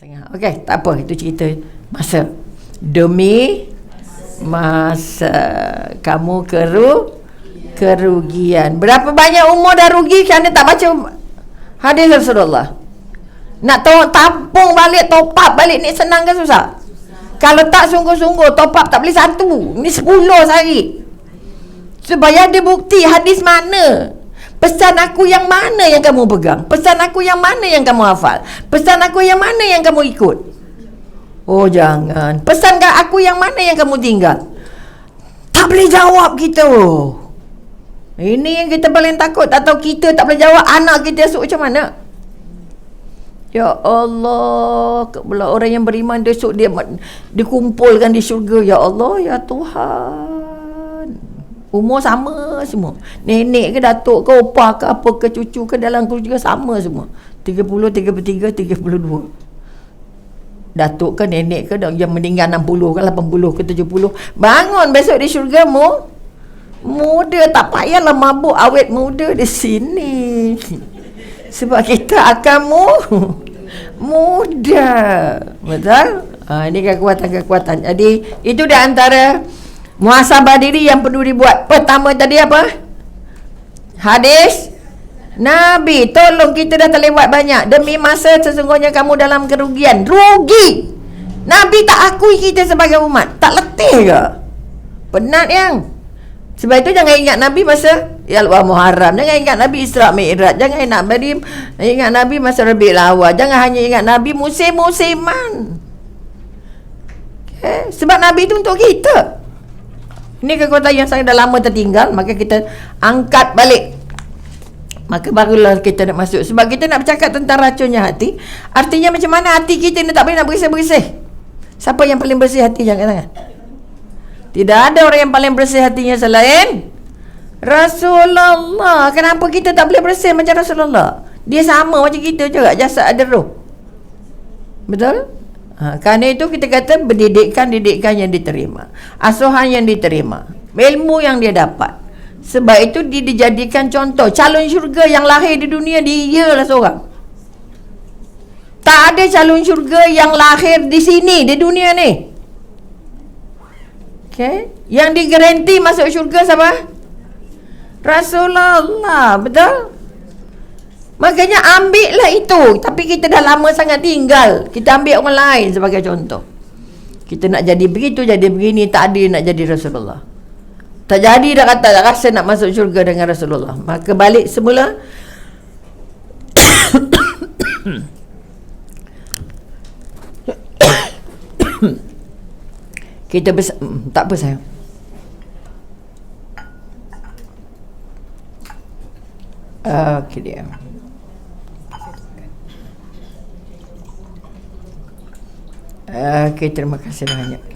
setengah. Okey, tak apa, itu cerita masa. Demi masa kamu kerugian. Berapa banyak umur dah rugi kerana tak baca hadis Rasulullah? Nak tampung balik, top up balik ni senang ke susah? Kalau tak sungguh-sungguh, top up tak boleh satu, ni 10 sehari. Supaya ada bukti hadis mana, pesan aku yang mana yang kamu pegang, pesan aku yang mana yang kamu hafal, pesan aku yang mana yang kamu ikut. Oh jangan, pesan aku yang mana yang kamu tinggal. Tak boleh jawab kita. Ini yang kita paling takut. Atau kita tak boleh jawab, anak kita esok macam mana? Ya Allah, pula orang yang beriman esok dia dikumpulkan di syurga. Ya Allah, ya Tuhan, umur sama semua, nenek ke datuk ke opah ke apa ke cucu ke dalam keluarga sama semua, 30, 33, 32. Datuk ke nenek ke yang meninggal 60 ke 80 ke 70, bangun besok di syurga muda. Tak payahlah mabuk, awet muda di sini. Sebab kita akan muda. Betul? Ini kekuatan-kekuatan. Jadi itu di antara muhasabah diri yang perlu dibuat. Pertama tadi apa? Hadis Nabi. Tolong, kita dah terlewat banyak. Demi masa sesungguhnya kamu dalam kerugian. Rugi. Nabi tak akui kita sebagai umat. Tak letih ke? Penat yang. Sebab itu jangan ingat Nabi masa Yalwa Muharram. Jangan ingat Nabi Isra Mi'raj. Jangan ingat Nabi masa Rabiul Awal. Jangan hanya ingat Nabi musim-musiman. Okay? Sebab Nabi itu untuk kita. Ini kekuatan yang sangat dah lama tertinggal. Maka kita angkat balik. Maka barulah kita nak masuk. Sebab kita nak bercakap tentang racunnya hati. Artinya macam mana hati kita ni tak boleh nak bersih-bersih. Siapa yang paling bersih hati? Jangan tangan. Tidak ada orang yang paling bersih hatinya selain Rasulullah. Kenapa kita tak boleh bersih macam Rasulullah? Dia sama macam kita juga, jasad ada roh. Betul? Kerana itu kita kata didikan yang diterima, asuhan yang diterima, ilmu yang dia dapat. Sebab itu dia dijadikan contoh. Calon syurga yang lahir di dunia, dia lah seorang. Tak ada calon syurga yang lahir di sini, di dunia ni. Okay? Yang digaranti masuk syurga siapa? Rasulullah. Betul? Makanya ambillah itu. Tapi kita dah lama sangat tinggal. Kita ambil orang lain sebagai contoh. Kita nak jadi begitu, jadi begini. Tak ada nak jadi Rasulullah. Tak jadi dah kata, dah rasa nak masuk syurga dengan Rasulullah. Maka balik semula. Kita tak apa sayang. Okey dia. Okey, terima kasih banyak.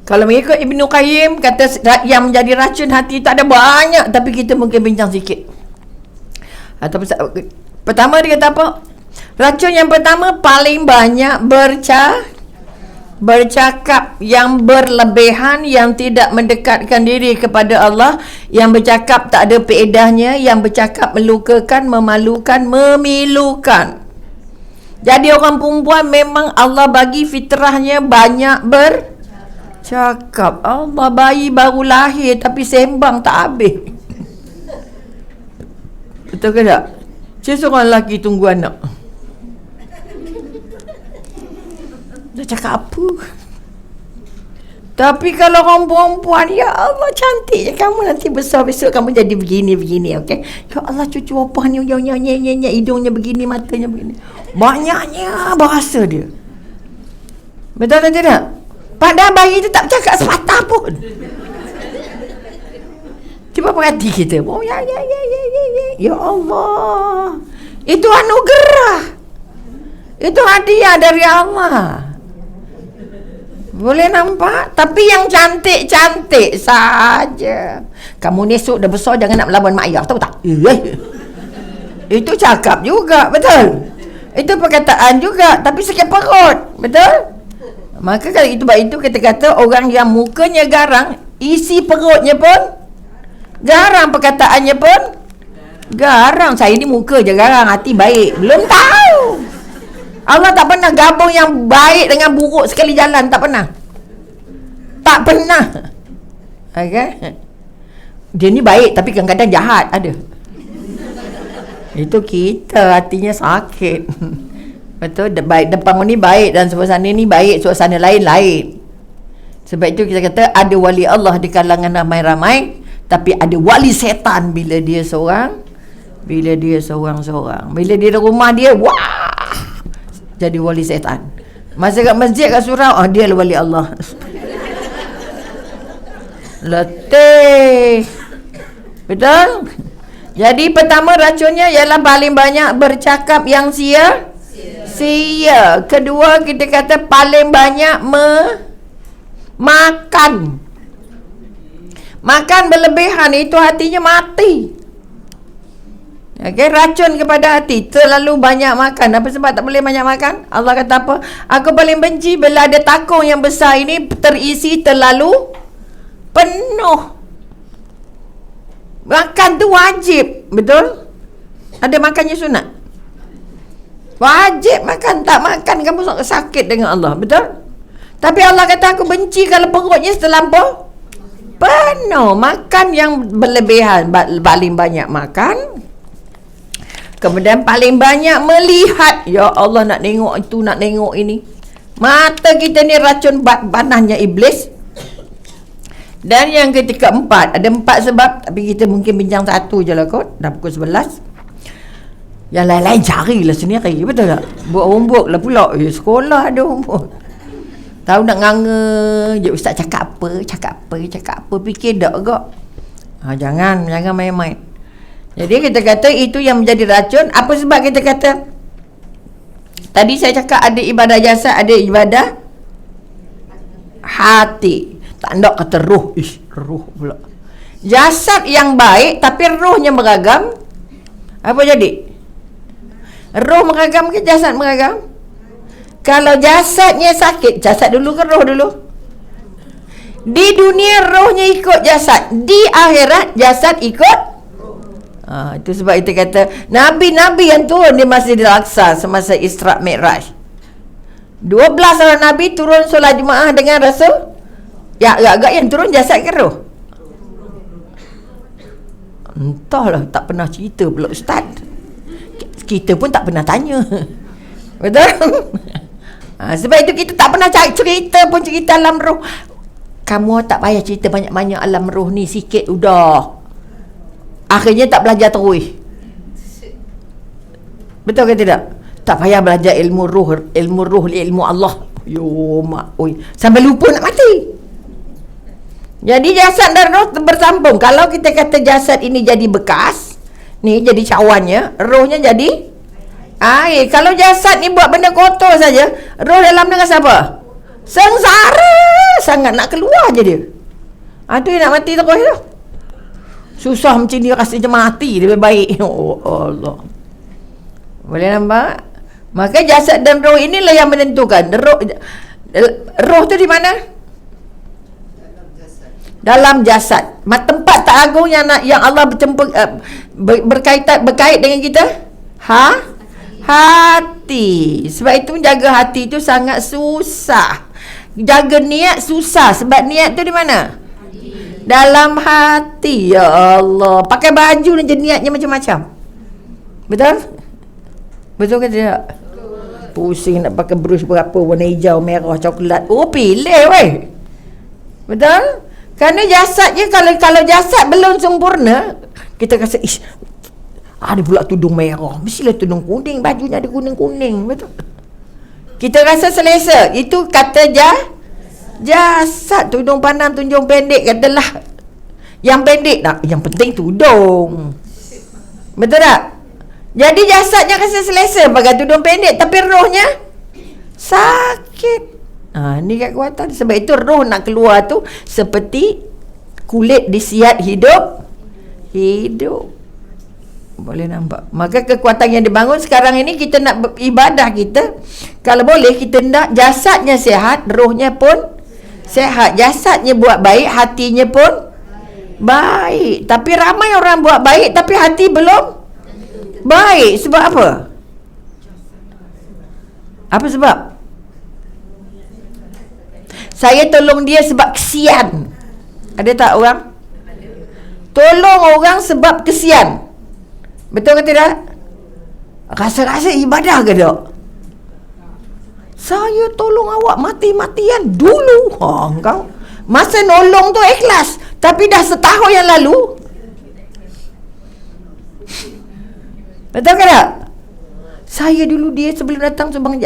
Kalau mengikut Ibnu Qayyim, kata yang menjadi racun hati tak ada banyak, tapi kita mungkin bincang sikit. Atau pertama dia kata apa? Racun yang pertama paling banyak bercakap yang berlebihan, yang tidak mendekatkan diri kepada Allah, yang bercakap tak ada faedahnya, yang bercakap melukakan, memalukan, memilukan. Jadi orang perempuan memang Allah bagi fitrahnya banyak cakap. Allah, bayi baru lahir tapi sembang tak habis. Betul ke tak? Seorang lelaki tunggu anak, dah cakap apa? Tapi kalau orang perempuan, ya Allah cantik kamu, nanti besar besok kamu jadi begini, okey. Ya Allah, cucu opah ni hidungnya begini, matanya begini. Banyaknya bahasa dia. Betul tak tidak? Padahal bayi itu tak bercakap sepatah pun. Cuba perhati kita. Oh ya. Ya Allah. Itu anugerah. Itu hadiah dari Allah. Boleh nampak? Tapi yang cantik-cantik saja. Kamu ni esok dah besar, jangan nak melawan mak ayah, tahu tak? Itu cakap juga, betul? Itu perkataan juga, tapi sakit perut, betul? Maka kalau itu, sebab itu kita kata orang yang mukanya garang, isi perutnya pun garang, perkataannya pun garang. Saya ni muka je garang, hati baik. Belum tahu. Allah tak pernah gabung yang baik dengan buruk sekali jalan. Tak pernah. Tak pernah. Okay? Dia ni baik tapi kadang-kadang jahat. Ada. Itu kita hatinya sakit. Betul? Baik depan ni baik dan suasana ni baik, suasana lain-lain. Sebab itu kita kata ada wali Allah di kalangan ramai-ramai, tapi ada wali setan bila dia seorang, bila dia seorang-seorang. Bila dia di rumah dia, wah, jadi wali setan. Masa kat masjid, kat surau, dia lah wali Allah. Letih. Betul? Jadi pertama racunnya ialah paling banyak bercakap yang sia. Kedua kita kata paling banyak makan. Makan berlebihan, itu hatinya mati. Okay, racun kepada hati. Terlalu banyak makan. Apa sebab tak boleh banyak makan? Allah kata apa? Aku paling benci bila ada takung yang besar ini terisi terlalu penuh. Makan tu wajib. Betul? Ada makannya sunat. Wajib makan. Tak makan kamu sakit dengan Allah. Betul? Tapi Allah kata aku benci kalau perutnya terlampau penuh. Makan yang berlebihan. Paling banyak makan. Kemudian paling banyak melihat. Ya Allah, nak tengok itu, nak tengok ini. Mata kita ni racun panahnya iblis. Dan yang keempat, ada 4 sebab, tapi kita mungkin bincang satu je lah kot. Dah pukul 11. Yang lain-lain carilah sendiri. Betul tak? Buat homework lah pula. Sekolah ada homework. Tahu nak nganga je, ustaz cakap apa, fikir tak agak. Jangan main-main. Jadi kita kata itu yang menjadi racun. Apa sebab kita kata? Tadi saya cakap ada ibadah jasad, ada ibadah hati. Tak nak kata roh. Roh pula. Jasad yang baik tapi rohnya beragam. Apa jadi? Roh meragam ke jasad meragam? Kalau jasadnya sakit, jasad dulu ke roh dulu? Di dunia rohnya ikut jasad, di akhirat jasad ikut. Itu sebab itu kata Nabi-Nabi yang turun di Masjidil Aqsa semasa Isra' Mi'raj, 12 orang Nabi turun solat Jumaat dengan Rasul. Ya, agak-agak yang turun jasad ke roh? Entahlah, tak pernah cerita pula ustaz. Kita pun tak pernah tanya. Betul? Sebab itu kita tak pernah cerita pun, cerita alam roh. Kamu tak payah cerita banyak-banyak alam roh ni, sikit udah. Akhirnya tak belajar terus. Betul ke tidak? Tak payah belajar ilmu roh, ilmu Allah. Yo mak, oi, sampai lupa nak mati. Jadi jasad dan roh bersambung. Kalau kita kata jasad ini jadi bekas, ni jadi cawannya, rohnya jadi air. Kalau jasad ni buat benda kotor saja, roh dalam dengan siapa? Sengsara sangat, nak keluar je dia. Ada yang nak mati terus tu. Susah macam ni, rasa macam mati lebih baik. Oh Allah. Boleh nampak? Maka jasad dan roh inilah yang menentukan. Roh tu di mana? Dalam jasad. Tempat tak agung yang Allah berkait dengan kita? Hati. Sebab itu jaga hati itu sangat susah. Jaga niat susah. Sebab niat tu di mana? Dalam hati. Ya Allah. Pakai baju ni je niatnya macam-macam. Betul? Betul ke tidak? Pusing nak pakai brush berapa, warna hijau, merah, coklat. Oh, pilih weh. Betul? Kerana jasadnya, kalau jasad belum sempurna, kita rasa ada pula tudung merah, mestilah tudung kuning, bajunya ada kuning-kuning. Betul? Kita rasa selesa. Itu kata jasad. Tudung panjang, tudung pendek, katalah yang pendek tak, yang penting tudung. Betul tak? Jadi jasadnya rasa selesa pakai tudung pendek, tapi rohnya sakit. Ni kekuatan. Sebab itu roh nak keluar tu seperti kulit disiat hidup. Boleh nampak. Maka kekuatan yang dibangun sekarang ini, kita nak ibadah kita, kalau boleh kita nak jasadnya sihat, rohnya pun sihat. Jasadnya buat baik, hatinya pun baik. Tapi ramai orang buat baik tapi hati belum baik. Sebab apa? Apa sebab? Saya tolong dia sebab kesian. Ada tak orang? Tolong orang sebab kesian. Betul ke tidak? Rasa-rasa ibadah ke tak? Saya tolong awak mati-matian dulu. Kau masa nolong tu ikhlas, tapi dah setahun yang lalu. Betul ke tak? Saya dulu dia sebelum datang sumbang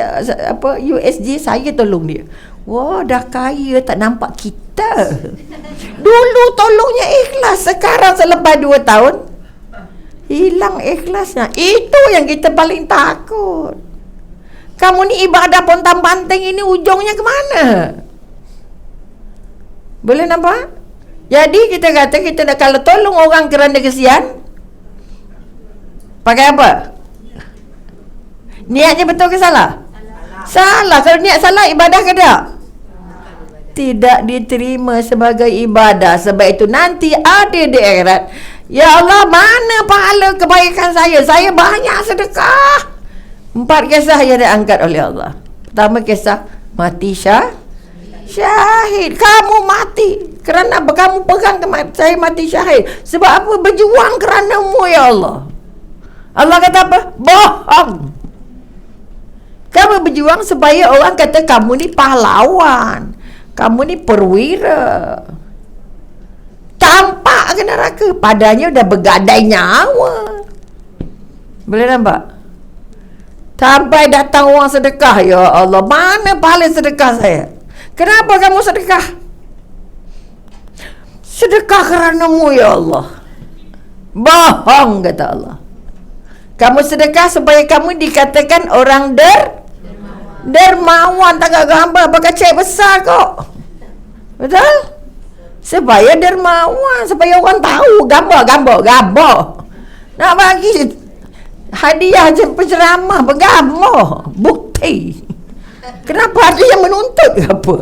USJ, saya tolong dia. Wah, dah kaya tak nampak kita. Dulu tolongnya ikhlas, sekarang selepas 2 tahun hilang ikhlasnya. Itu yang kita paling takut. Kamu ni ibadah pontang-panting ini ujungnya ke mana? Boleh nampak? Jadi kita kata, kita nak kalau tolong orang kerana kesian, pakai apa? Niatnya betul ke salah? Salah. Kalau niat salah, ibadah ke tak? Tidak diterima sebagai ibadah. Sebab itu nanti ada di akhirat, ya Allah, mana pahala kebaikan saya? Saya banyak sedekah. 4 kisah yang diangkat oleh Allah. Pertama kisah mati syahid. Kamu mati kerana apa? Kamu pegang saya mati syahid. Sebab apa? Berjuang kerana-Mu ya Allah. Allah kata apa? Bohong. Kamu berjuang supaya orang kata kamu ni pahlawan, kamu ni perwira. Tampak ke neraka, padanya dah bergadai nyawa. Boleh nampak? Sampai datang orang sedekah, ya Allah, mana pahala sedekah saya? Kenapa kamu sedekah? Sedekah kerana-Mu ya Allah. Bohong, kata Allah. Kamu sedekah supaya kamu dikatakan orang dermawan. Tak gambar pakai cek besar kok. Betul? Supaya dermawan, supaya orang tahu. Gambar. Nak bagi hadiah je penceramah, bergambar, bukti. Kenapa ada yang menuntut ke apa?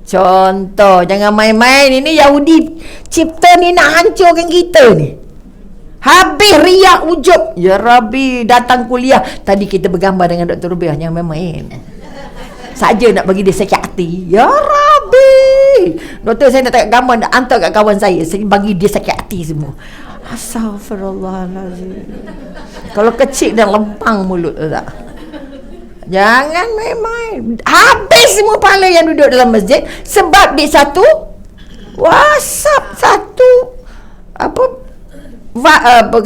Contoh, jangan main-main. Ini Yahudi cipta ni nak hancurkan kita ni. Habis riak ujub. Ya Rabbi, datang kuliah tadi kita bergambar dengan Dr. Rubiah, jangan main-main. Saja nak bagi dia sakit hati. Ya Rabbi, doktor, saya nak tengok gambar, nak hantar kat kawan saya bagi dia sakit hati semua. Astaghfirullahalazim. Kalau kecil dan lempang mulut tak? Jangan main-main. Habis semua pahala yang duduk dalam masjid sebab di satu WhatsApp, satu apa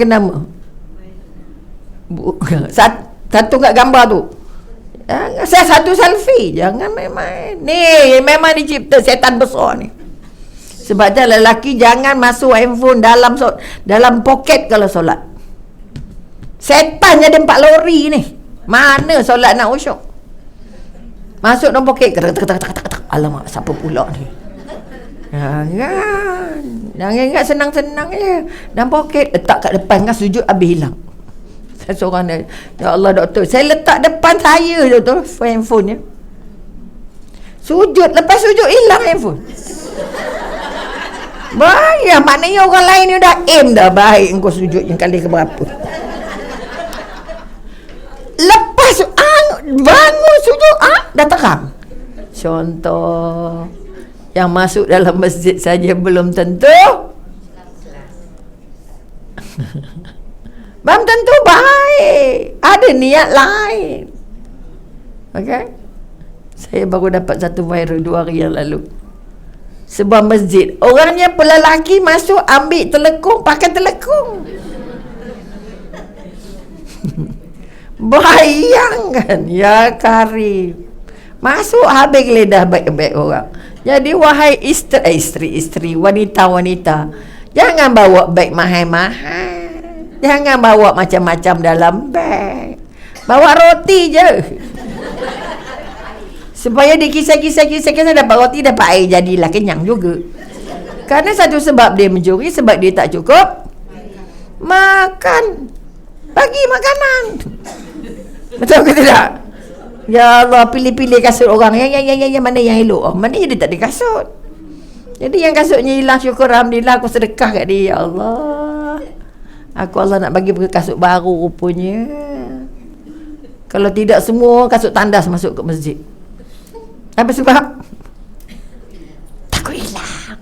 nama? Satu kat gambar tu. Saya satu selfie. Jangan main-main. Ni memang dicipta setan besar ni. Sebab tu lelaki jangan masuk handphone dalam poket kalau solat. Setan jadi 4 lori ni. Mana solat nak usyuk? Masuk dalam poket. Alamak, siapa pula ni? Jangan ingat senang-senang je. Dalam poket, letak kat depan kan, sujud habis hilang. Saya seorang dia, ya Allah doktor, saya letak depan saya doktor handphone ni. Sujud, lepas sujud hilang handphone. Bahaya, maknanya orang lain ni dah aim dah. Baik engkau sujud yang kali keberapa. Lepas bangun sujud, dah terang. Contoh, yang masuk dalam masjid saja belum tentu belum tentu baik. Ada niat lain. Okay? Saya baru dapat satu viral 2 hari yang lalu. Sebuah masjid, orangnya pelelaki masuk ambil telekung, pakai telekung. Bayangkan, ya Karim. Masuk habis geledah baik-baik orang. Jadi wahai isteri, wanita-wanita, jangan bawa beg mahal-mahal. Jangan bawa macam-macam dalam beg. Bawa roti je. Supaya dikisah-kisah dapat roti, dapat air, jadilah kenyang juga. Kerana satu sebab dia mencuri, sebab dia tak cukup makan. Bagi makanan. Betul ke tidak? Ya Allah, pilih-pilih kasut orang. Yang mana yang elok? Mana dia tak ada kasut? Jadi yang kasutnya hilang, syukur alhamdulillah aku sedekah kat dia. Ya Allah, aku Allah nak bagi kasut baru rupanya. Kalau tidak, semua kasut tandas masuk ke masjid. Apa sebab? Takut hilang.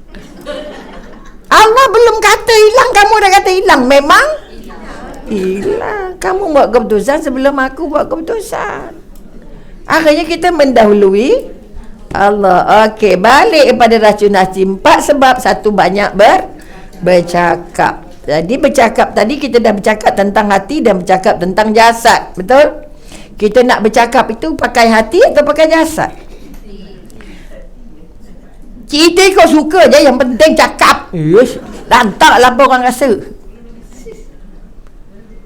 Allah belum kata hilang, kamu dah kata hilang. Memang hilang. Kamu buat keputusan sebelum aku buat keputusan. Akhirnya kita mendahului Allah. Okey, balik kepada racun-racun. 4 sebab. 1, banyak bercakap. Jadi bercakap tadi kita dah bercakap tentang hati dan bercakap tentang jasad. Betul? Kita nak bercakap itu pakai hati atau pakai jasad? Kita kau suka je, yang penting cakap. Lantaklah apa orang rasa.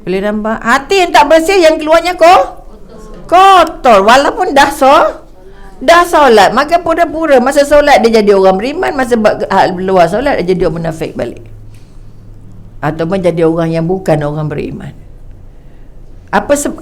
Boleh nampak? Hati yang tak bersih, yang keluarnya kotor. Walaupun dah solat, maka pura-pura masa solat dia jadi orang beriman, masa luar solat dia jadi orang munafik balik, ataupun jadi orang yang bukan orang beriman.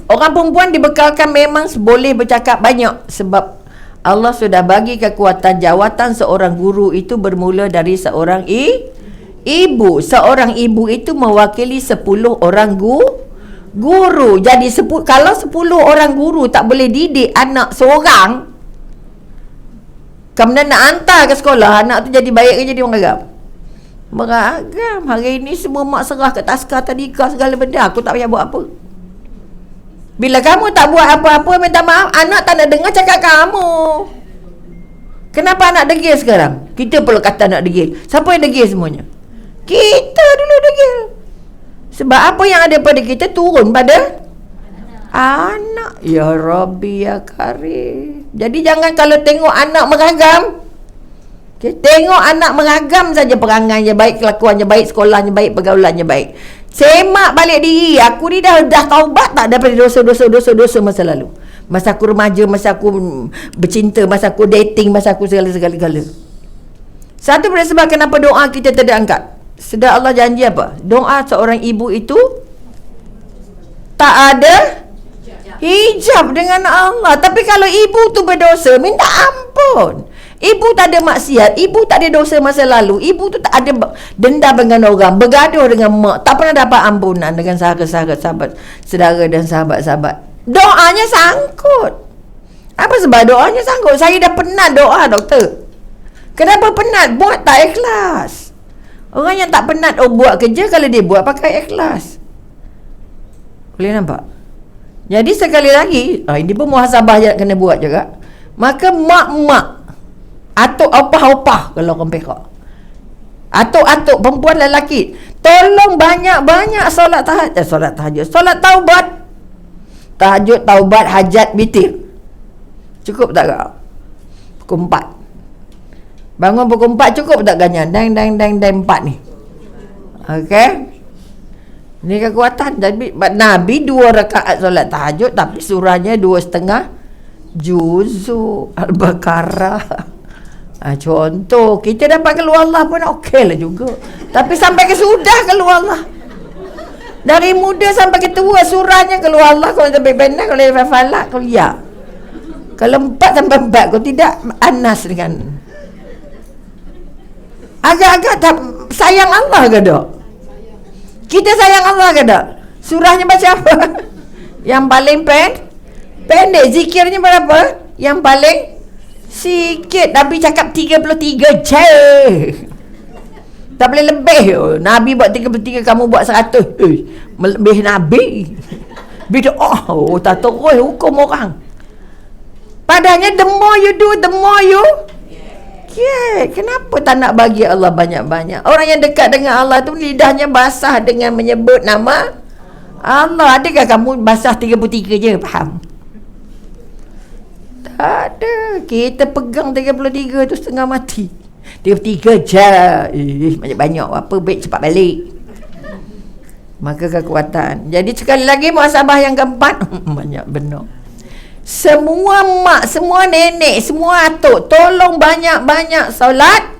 Orang perempuan dibekalkan memang boleh bercakap banyak, sebab Allah sudah bagi kekuatan. Jawatan seorang guru itu bermula dari seorang ibu. Seorang ibu itu mewakili 10 orang guru. Jadi kalau 10 orang guru tak boleh didik anak seorang, kemudian nak hantar ke sekolah, anak tu jadi baik ke jadi orang agam? Beragam. Hari ini semua mak serah ke taskar, tadika, segala benda. Aku tak payah buat apa. Bila kamu tak buat apa-apa, minta maaf, anak tak nak dengar cakap kamu. Kenapa anak degil sekarang? Kita perlu kata anak degil. Siapa yang degil semuanya? Kita dulu degil. Sebab apa yang ada pada kita turun pada anak. Ya Rabbi ya Karim. Jadi jangan kalau tengok anak meragam, tengok anak meragam saja, perangainya baik, kelakuannya baik, sekolahnya baik, pergaulannya baik. Semak balik diri. Aku ni dah taubat tak daripada dosa masa lalu. Masa aku remaja, masa aku bercinta, masa aku dating, masa aku segala-segala. Satu daripada sebab kenapa doa kita tidak angkat. Sedar Allah janji apa? Doa seorang ibu itu tak ada hijab dengan Allah. Tapi kalau ibu tu berdosa, minta ampun. Ibu tak ada maksiat, ibu tak ada dosa masa lalu, ibu tu tak ada dendam dengan orang, bergaduh dengan mak, tak pernah dapat ampunan dengan sahabat-sahabat, saudara dan sahabat-sahabat. Doanya sangkut. Apa sebab doanya sangkut? Saya dah penat doa, doktor. Kenapa penat? Buat tak ikhlas. Orang yang tak penat buat kerja, kalau dia buat pakai ikhlas. Boleh nampak? Jadi sekali lagi, ini pun muhasabah yang kena buat juga. Maka mak-mak atau opah-opah kalau orang perak, atuk-atuk perempuan lelaki, tolong banyak-banyak solat tahajud, solat taubat, tahajud, taubat, hajat, witir. Cukup tak kau? Pukul 4 bangun, pukul 4 cukup tak ganyan? Dang 4 ni. Okey, ni kekuatan. Jadi Nabi 2 rakaat solat tahajud, tapi surahnya 2,5 juzuk Al-Baqarah. Contoh, kita dapat keluar Allah pun okey lah juga. Tapi sampai ke sudah keluar Allah. Dari muda sampai ke tua, surahnya keluar Allah. Kalau sampai benar, kalau sampai falak, kalau ya. Kalau 4 sampai 4, kalau tidak, Anas dengan. Agak-agak tak sayang Allah ke tak? Kita sayang Allah ke tak? Surahnya baca apa? Yang paling pendek. Zikirnya berapa? Yang paling sikit. Nabi cakap 33 je. Tak boleh lebih. Nabi buat 33, kamu buat 100. Melebih Nabi. Bid'ah. Tak terus hukum orang. Padahal the more you do, the more you kenapa tak nak bagi Allah banyak-banyak? Orang yang dekat dengan Allah tu lidahnya basah dengan menyebut nama Allah. Adakah kamu basah 33 je? Faham? Tak ada. Kita pegang 33 tu setengah mati. 33 je. Banyak-banyak apa, baik cepat balik. Maka kekuatan. Jadi sekali lagi muhasabah yang keempat. Banyak benar. Semua mak, semua nenek, semua atuk, tolong banyak-banyak solat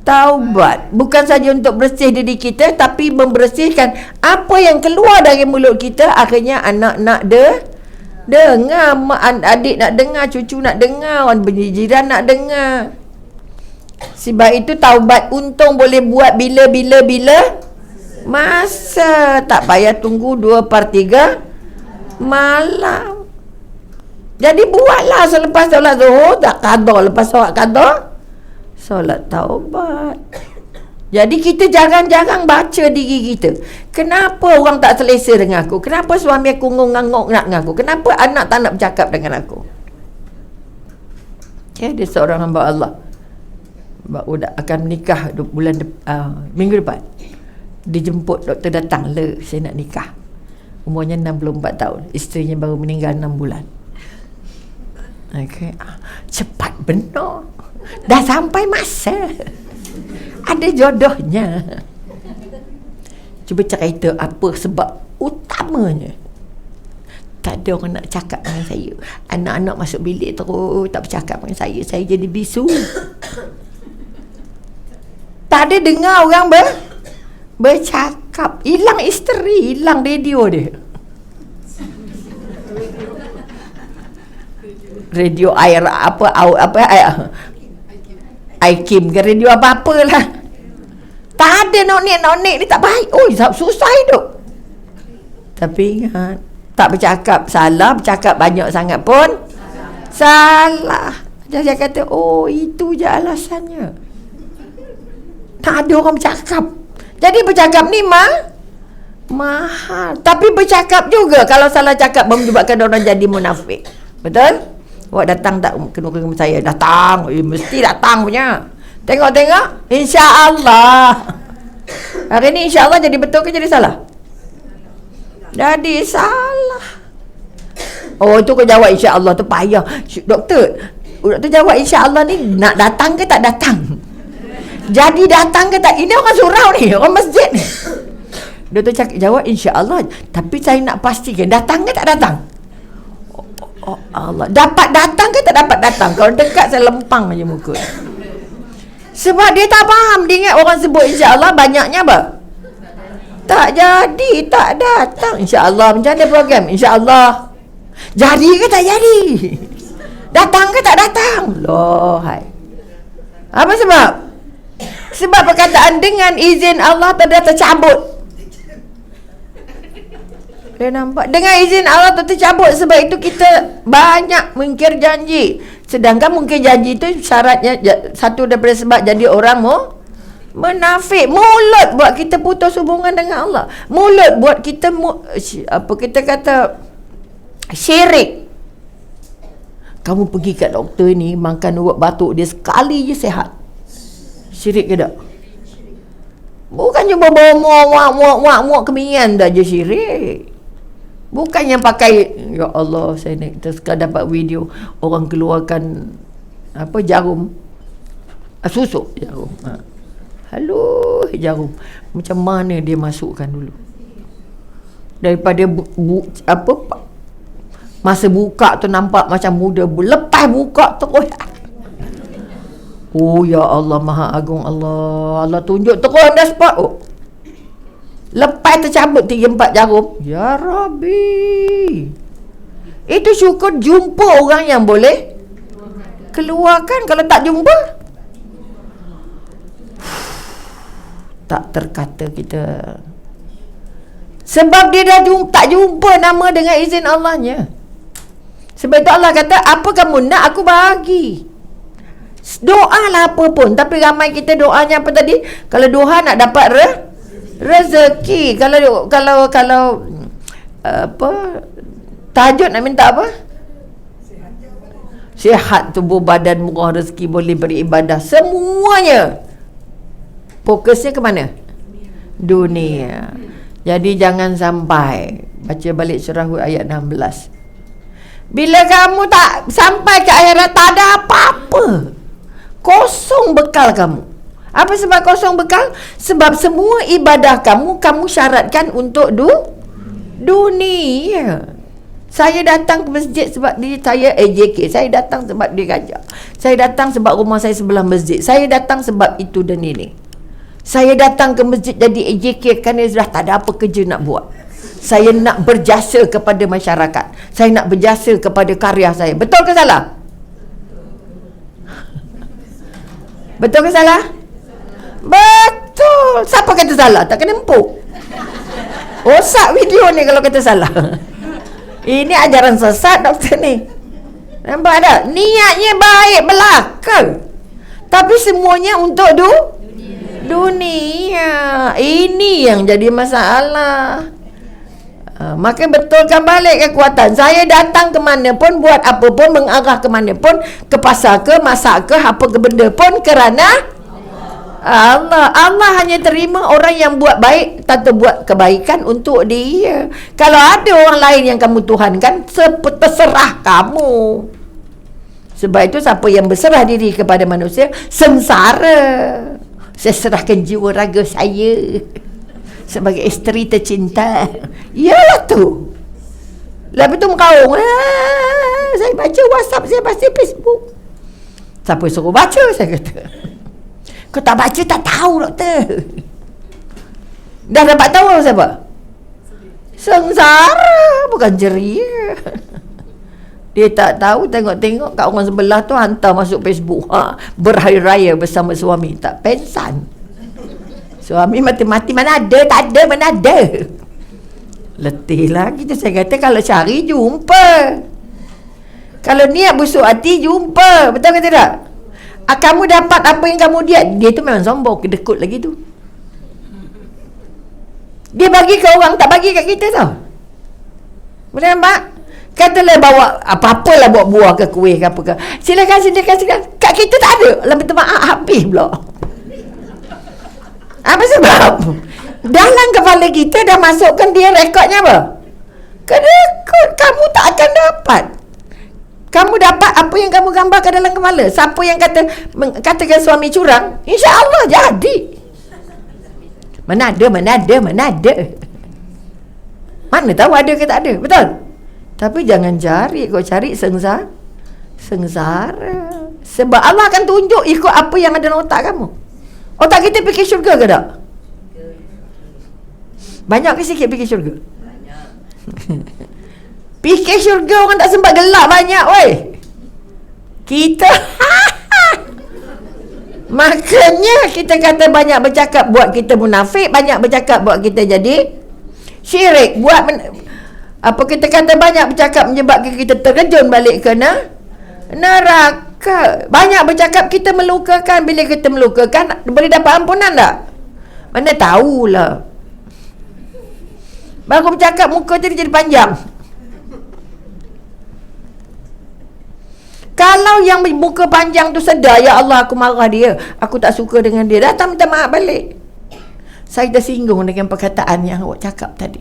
Taubat bukan saja untuk bersih diri kita, tapi membersihkan apa yang keluar dari mulut kita. Akhirnya anak nak dengar, adik nak dengar, cucu nak dengar, orang jiran nak dengar. Sebab itu taubat untung boleh buat bila masa. Tak payah tunggu 2/3 malam. Jadi buatlah selepas solat Zuhur, tak qada, lepas solat qada solat taubat. Jadi kita jarang-jarang baca diri kita. Kenapa orang tak selesa dengan aku? Kenapa suami aku ngangok nak dengan aku? Kenapa anak tak nak bercakap dengan aku? Ada seorang hamba Allah akan menikah minggu depan. Dijemput doktor datang, saya nak nikah. Umurnya 64 tahun, isterinya baru meninggal 6 bulan. Okay. Cepat benar. Dah sampai masa, ada jodohnya. Cuba cerita apa sebab utamanya. Tak ada orang nak cakap dengan saya. Anak-anak masuk bilik terus tak bercakap dengan saya. Saya jadi bisu. Tak ada dengar orang bercakap. Hilang isteri, hilang radio dia. Radio air apa iKim ke radio apa-apalah. Tak ada nonik ni, tak baik. Susah hidup. Tapi ingat, tak bercakap salah, bercakap banyak sangat pun salah. Dia kata, itu je alasannya. Tak ada orang bercakap. Jadi bercakap ni mahal. Tapi bercakap juga, kalau salah cakap menyebabkan orang jadi munafik. Betul? Awak datang tak kena rumah saya? Datang. Mesti datang punya. Tengok-tengok. InsyaAllah. Hari ni insyaAllah jadi betul ke jadi salah? Jadi salah. Itu kau jawab insyaAllah tu payah. Doktor jawab insyaAllah ni nak datang ke tak datang? Jadi datang ke tak? Ini orang surau ni, orang masjid ni. Doktor jawab insyaAllah. Tapi saya nak pastikan datang ke tak datang? Allah, dapat datang ke tak dapat datang? Kalau dekat saya lempang aja muka. Sebab dia tak faham. Dia ingat orang sebut insyaAllah banyaknya apa? Tak jadi, tak datang. InsyaAllah, macam mana program? InsyaAllah. Jadi ke tak jadi? Datang ke tak datang? Lohai. Apa sebab? Sebab perkataan dengan izin Allah tercabut. Dia nampak dengan izin Allah tercabut. Sebab itu kita banyak mungkir janji. Sedangkan mungkir janji itu syaratnya satu daripada sebab jadi orang menafik. Mulut buat kita putus hubungan dengan Allah. Mulut buat kita kita kata syirik. Kamu pergi kat doktor ni makan ubat batuk dia sekali je sihat. Syirik ke tak? Bukan cuma bawa muak keminian dah je syirik. Bukan yang pakai, ya Allah, saya ni sekarang dapat video orang keluarkan jarum, susuk jarum. Halo jarum. Macam mana dia masukkan dulu? Daripada masa buka tu nampak macam muda, lepas buka terus. Ya Allah, Maha Agung Allah. Allah tunjuk terus on the spot. Lepas tercabut 3-4 jarum. Ya Rabbi. Itu syukur jumpa orang yang boleh keluarkan. Kalau tak jumpa, tak terkata kita. Sebab dia dah tak jumpa nama dengan izin Allahnya. Sebab itu Allah kata, apa kamu nak aku bagi. Doalah apa pun. Tapi ramai kita doanya apa tadi? Kalau doa nak dapat rezeki. Kalau tahajud nak minta apa? Sihat tubuh badan, murah rezeki, boleh beribadah. Semuanya fokusnya ke mana? Dunia. Jadi jangan sampai. Baca balik surah Hud ayat 16. Bila kamu tak sampai ke akhirat, tak ada apa-apa. Kosong bekal kamu. Apa sebab kosong bekal? Sebab semua ibadah kamu syaratkan untuk dunia. Saya datang ke masjid sebab dia saya AJK. Saya datang sebab dia gajah. Saya datang sebab rumah saya sebelah masjid. Saya datang sebab itu dan ini. Saya datang ke masjid jadi AJK kerana dah tak ada apa kerja nak buat. Saya nak berjasa kepada masyarakat. Saya nak berjasa kepada karya saya. Betul ke salah? Betul ke salah? Betul. Siapa kata salah? Tak kena empuk. Rosak video ni kalau kata salah. Ini ajaran sesat doktor ni. Nampak tak? Niatnya baik belaka. Tapi semuanya untuk dunia. Ini yang jadi masalah. Maka betulkan balik kekuatan. Saya datang ke mana pun, buat apa pun, mengarah ke mana pun, ke pasar ke, masak ke, apa ke benda pun, kerana Allah hanya terima orang yang buat baik, tak buat kebaikan untuk dia. Kalau ada orang lain yang kamu tuhankan, terserah kamu. Sebab itu siapa yang berserah diri kepada manusia sengsara. Saya serahkan jiwa raga saya sebagai isteri tercinta. Yalah tu. Lepas tu mengkaung. Saya baca WhatsApp, saya baca Facebook. Siapa suruh baca, saya kata. Kau tak baca tak tahu doktor. Dah dapat tahu siapa? Sengsara, bukan ceria. Dia tak tahu, tengok-tengok kat orang sebelah tu hantar masuk Facebook. Berhari raya bersama suami. Tak pensan. Suami mati-mati mana ada, tak ada, mana ada. Letih lagi tu saya kata, kalau cari jumpa. Kalau niat busuk hati jumpa. Betul ke tidak? Kamu dapat apa yang kamu dia tu memang sombong, kedekut lagi tu. Dia bagi ke orang, tak bagi kat kita tau. Boleh nampak? Katalah bawa apa-apalah, bawa buah ke kuih ke apa ke. Silakan. Kat kita tak ada. Lah minta maaf habis pula. Apa sebab? Dalam kepala kita dah masukkan dia rekodnya apa? Kedekut, kamu tak akan dapat. Kamu dapat apa yang kamu gambarkan dalam kepala. Siapa yang katakan suami curang, insya-Allah jadi. Mana ada. Mana tahu ada ke tak ada. Betul? Tapi jangan cari. Kau cari sengsara. Sebab Allah akan tunjuk ikut apa yang ada dalam otak kamu. Otak kita fikir syurga ke tak? Banyak ke sikit fikir syurga? Banyak. Fikir syurga orang tak sempat gelap banyak weh. Kita makanya kita kata banyak bercakap buat kita munafik, banyak bercakap buat kita jadi syirik, buat apa kita kata banyak bercakap menyebabkan kita terjun balik ke neraka. Banyak bercakap kita melukakan, bila kita melukakan boleh dapat ampunan tak? Mana tahulah. Baru bercakap muka jadi panjang. Kalau yang muka panjang tu sedar, ya Allah aku marah dia, aku tak suka dengan dia, datang minta maaf balik. Saya tersinggung dengan perkataan yang awak cakap tadi.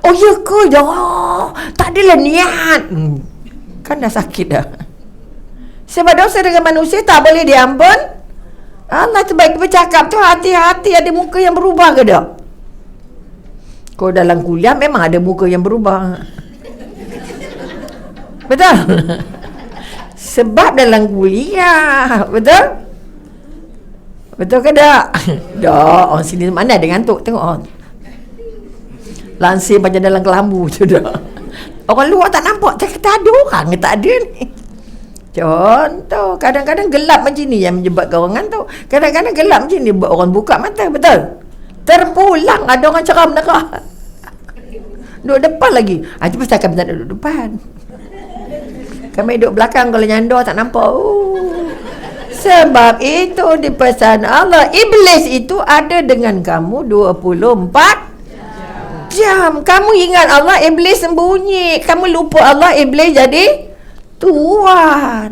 Oh ya ke? Tak adalah niat. Kan dah sakit dah. Sebab dosa dengan manusia tak boleh diampun. Allah sebaik bercakap tu hati-hati, ada muka yang berubah ke tak? Kau dalam kuliah memang ada muka yang berubah. Betul? Sebab dalam kuliah. Betul? Betul ke tak? Tak. Orang sini mana ada ngantuk. Tengok orang lansir macam dalam kelambu tu dah. Orang luar tak nampak. Tak kata ada orang ke tak ada ni. Contoh, kadang-kadang gelap macam ni yang menyebabkan orang ngantuk. Kadang-kadang gelap macam ni buat orang buka mata. Betul? Terpulang ada orang ceram nerah. Duduk depan lagi. Itu pasal kami tak duduk depan. Kami duduk belakang, kalau nyandor tak nampak. Sebab itu di pesan Allah, iblis itu ada dengan kamu 24 jam. Kamu ingat Allah, iblis sembunyi. Kamu lupa Allah, iblis jadi tuan.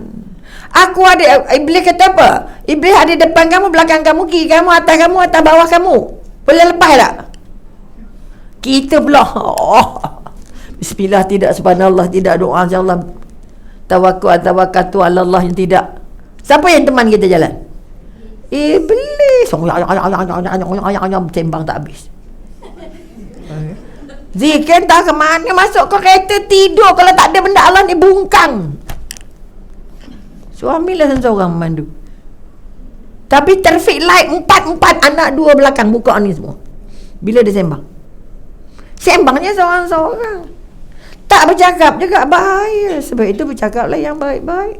Aku ada, iblis kata apa? Iblis ada depan kamu, belakang kamu, kiri kamu, atas bawah kamu. Boleh lepas tak? Kita pula bismillah tidak, subhanallah tidak, doa Allah, tawakkaltu ala Allah yang tidak. Siapa yang teman kita jalan? Iblis. Sembang tak habis. Zikir entah ke mana, masuk ke kereta tidur. Kalau tak ada benda Allah ni bungkang. Suamilah seorang memandu. Tapi traffic light 4 anak 2 belakang buka ni semua. Bila dia sembang, sembangnya seorang-seorang, tak bercakap juga bahaya. Sebab itu bercakaplah yang baik-baik.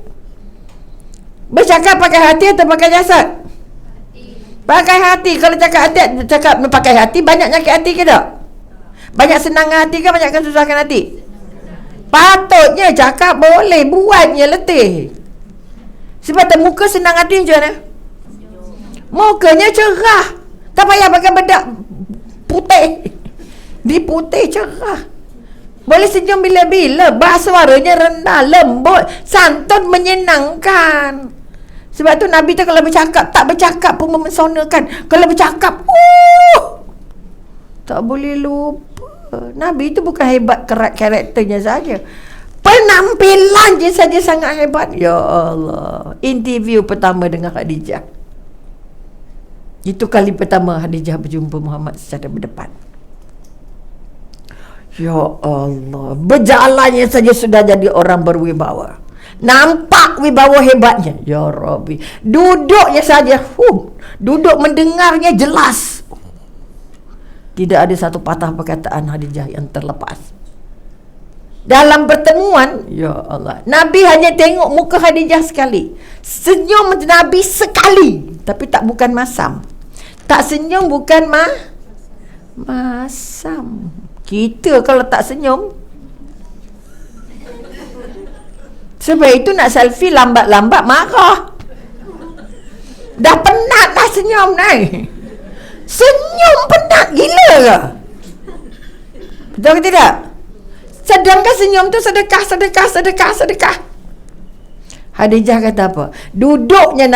Bercakap pakai hati atau pakai jasad? Pakai hati. Kalau cakap hati, cakap pakai hati, banyak nyakit hati ke tak? Banyak senang hati ke banyak susahkan hati? Patutnya cakap boleh, buatnya letih. Sebab tu muka senang hati macam mana? Mukanya cerah. Tak payah pakai bedak putih. Di putih cerah. Boleh senyum bila-bila. Bahasa suaranya rendah, lembut, santun, menyenangkan. Sebab tu Nabi tu kalau bercakap, tak bercakap pun memesonakan. Kalau bercakap, tak boleh lupa. Nabi tu bukan hebat karakternya saja, penampilan je saja sangat hebat. Ya Allah. Interview pertama dengan Khadijah, itu kali pertama Khadijah berjumpa Muhammad secara berdepan. Ya Allah, berjalannya saja sudah jadi orang berwibawa. Nampak wibawa hebatnya. Ya Rabbi, duduknya saja, duduk mendengarnya jelas. Tidak ada satu patah perkataan Khadijah yang terlepas. Dalam pertemuan, ya Allah, Nabi hanya tengok muka Khadijah sekali, senyum Nabi sekali, tapi tak bukan masam. Tak senyum bukan masam. Kita kalau tak senyum, sebab itu nak selfie lambat-lambat marah. Dah penat dah senyum ni. Senyum penat gila ke? Betul ke tidak? Sedangkan senyum tu sedekah. Khadijah kata apa? Duduknya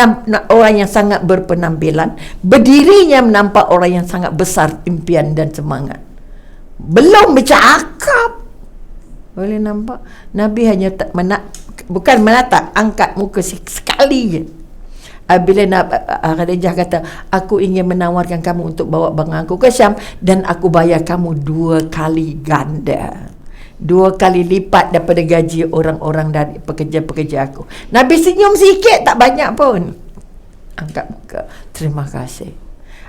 orang yang sangat berpenampilan, berdirinya menampak orang yang sangat besar impian dan semangat. Belum bercakap, boleh nampak Nabi hanya bukan menatap, angkat muka sekali je. Bila Khadijah kata, aku ingin menawarkan kamu untuk bawa barang aku ke Syam, dan aku bayar kamu 2 kali ganda, 2 kali lipat daripada gaji orang-orang dari pekerja-pekerja aku. Nabi senyum sikit, tak banyak pun, angkat muka, terima kasih.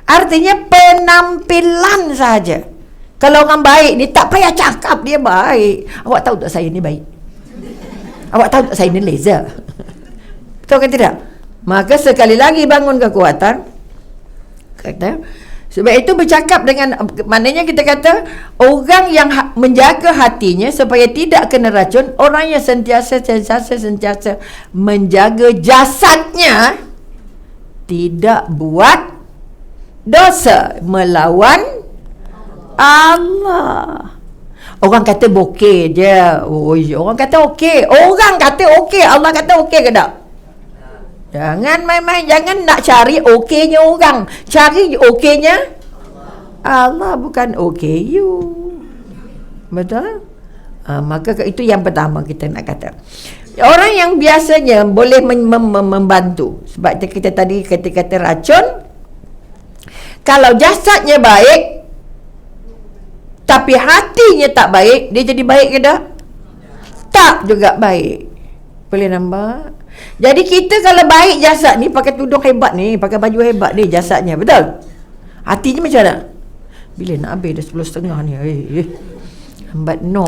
Artinya penampilan saja. Kalau orang baik ni tak payah cakap dia baik. Awak tahu tak saya ni baik? Awak tahu tak saya ni laser? Tahu ke tidak? Maka sekali lagi bangun kekuatan. Kata, sebab itu bercakap dengan, maknanya kita kata orang yang menjaga hatinya supaya tidak kena racun, orang yang sentiasa menjaga jasadnya tidak buat dosa melawan Allah. Orang kata bokeh je. Orang kata okey. Orang kata okey, Allah kata okey ke tak? Jangan main-main, jangan nak cari okeynya orang. Cari okeynya Allah, bukan okey you. Betul? Maka itu yang pertama kita nak kata. Orang yang biasanya boleh membantu. Sebab kita tadi kata racun, kalau jasadnya baik tapi hatinya tak baik, dia jadi baik ke tak? Tak juga baik. Boleh nampak? Jadi kita kalau baik jasad ni, pakai tudung hebat ni, pakai baju hebat ni jasadnya, betul? Hatinya macam mana? Bila nak habis dah 10.30 ni, lambat no.